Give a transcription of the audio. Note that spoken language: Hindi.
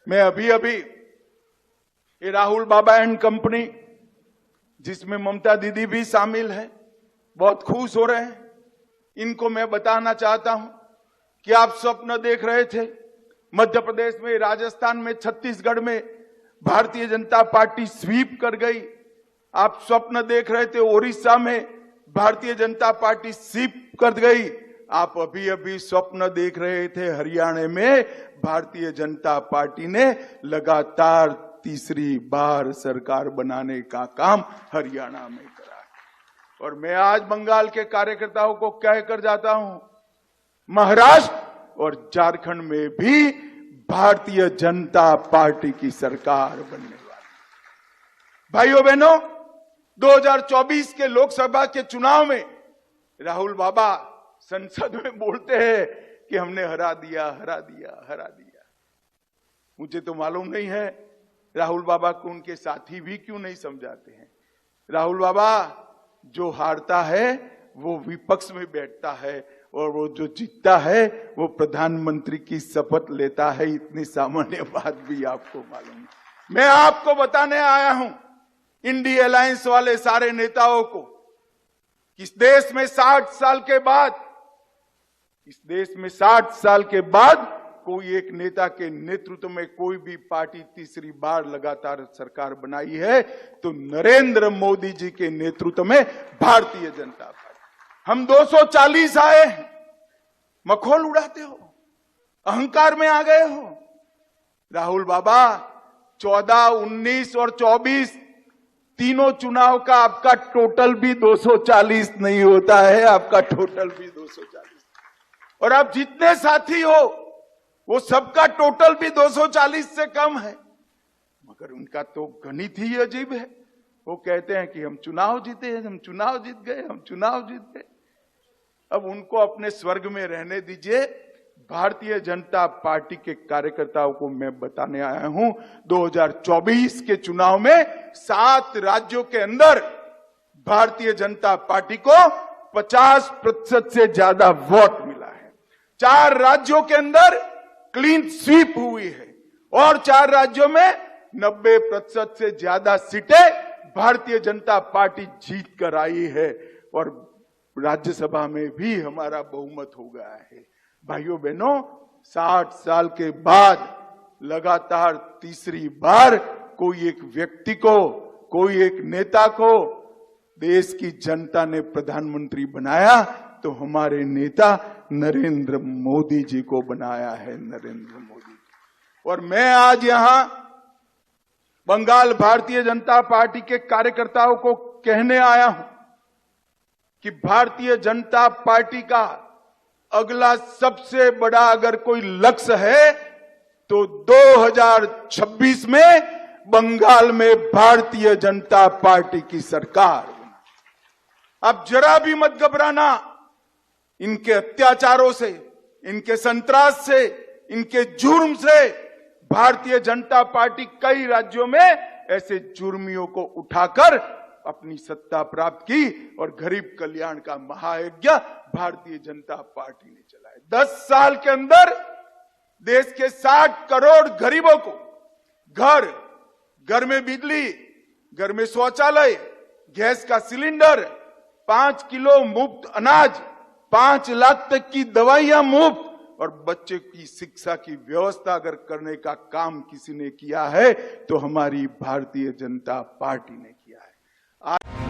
मैं अभी अभी ये राहुल बाबा एंड कंपनी, जिसमें ममता दीदी भी शामिल है, बहुत खुश हो रहे हैं। इनको मैं बताना चाहता हूं कि आप स्वप्न देख रहे थे मध्य प्रदेश में, राजस्थान में, छत्तीसगढ़ में भारतीय जनता पार्टी स्वीप कर गई। आप स्वप्न देख रहे थे ओडिशा में भारतीय जनता पार्टी स्वीप कर गई। आप अभी अभी स्वप्न देख रहे थे हरियाणा में भारतीय जनता पार्टी ने लगातार तीसरी बार सरकार बनाने का काम हरियाणा में करा है। और मैं आज बंगाल के कार्यकर्ताओं को कहकर जाता हूं, महाराष्ट्र और झारखंड में भी भारतीय जनता पार्टी की सरकार बनने वाली। भाइयों बहनों, 2024 के लोकसभा के चुनाव में राहुल बाबा संसद में बोलते हैं कि हमने हरा दिया, हरा दिया, हरा दिया। मुझे तो मालूम नहीं है राहुल बाबा को उनके साथी भी क्यों नहीं समझाते हैं। राहुल बाबा जो हारता है वो विपक्ष में बैठता है और वो जो जीतता है वो प्रधानमंत्री की शपथ लेता है। इतनी सामान्य बात भी आपको मालूम है। मैं आपको बताने आया हूं इंडिया अलायंस वाले सारे नेताओं को, इस देश में 60 साल के बाद, इस देश में 60 साल के बाद कोई एक नेता के नेतृत्व में कोई भी पार्टी तीसरी बार लगातार सरकार बनाई है तो नरेंद्र मोदी जी के नेतृत्व में भारतीय जनता पार्टी। हम 240 आए हैं, मखौल उड़ाते हो, अहंकार में आ गए हो। राहुल बाबा 14, 19 और 24 तीनों चुनाव का आपका टोटल भी 240 नहीं होता है, आपका टोटल भी 240। और आप जितने साथी हो वो सबका टोटल भी 240 से कम है, मगर उनका तो गणित ही अजीब है। वो कहते हैं कि हम चुनाव जीते हैं, हम चुनाव जीत गए, हम चुनाव जीत गए। अब उनको अपने स्वर्ग में रहने दीजिए। भारतीय जनता पार्टी के कार्यकर्ताओं को मैं बताने आया हूं, 2024 के चुनाव में 7 राज्यों के अंदर भारतीय जनता पार्टी को 50% से ज्यादा वोट मिला है। 4 राज्यों के अंदर क्लीन स्वीप हुई है और 4 राज्यों में 90% से ज्यादा सीटें भारतीय जनता पार्टी जीत कर आई है और राज्यसभा में भी हमारा बहुमत हो गया है। भाइयों बहनों, 60 साल के बाद लगातार तीसरी बार कोई एक व्यक्ति को, कोई एक नेता को देश की जनता ने प्रधानमंत्री बनाया तो हमारे नेता नरेंद्र मोदी जी को बनाया है, नरेंद्र मोदी। और मैं आज यहां बंगाल भारतीय जनता पार्टी के कार्यकर्ताओं को कहने आया हूं कि भारतीय जनता पार्टी का अगला सबसे बड़ा अगर कोई लक्ष्य है तो 2026 में बंगाल में भारतीय जनता पार्टी की सरकार। अब जरा भी मत घबराना, इनके अत्याचारों से, इनके संतरास से, इनके जुर्म से भारतीय जनता पार्टी कई राज्यों में ऐसे जुर्मियों को उठाकर अपनी सत्ता प्राप्त की और गरीब कल्याण का महायज्ञ भारतीय जनता पार्टी ने चलाया। 10 साल के अंदर देश के 60 करोड़ गरीबों को घर में बिजली, घर में शौचालय, गैस का सिलेंडर, 5 किलो मुफ्त अनाज, 5 लाख तक की दवाइयां मुफ्त और बच्चे की शिक्षा की व्यवस्था अगर करने का काम किसी ने किया है तो हमारी भारतीय जनता पार्टी ने किया है। आज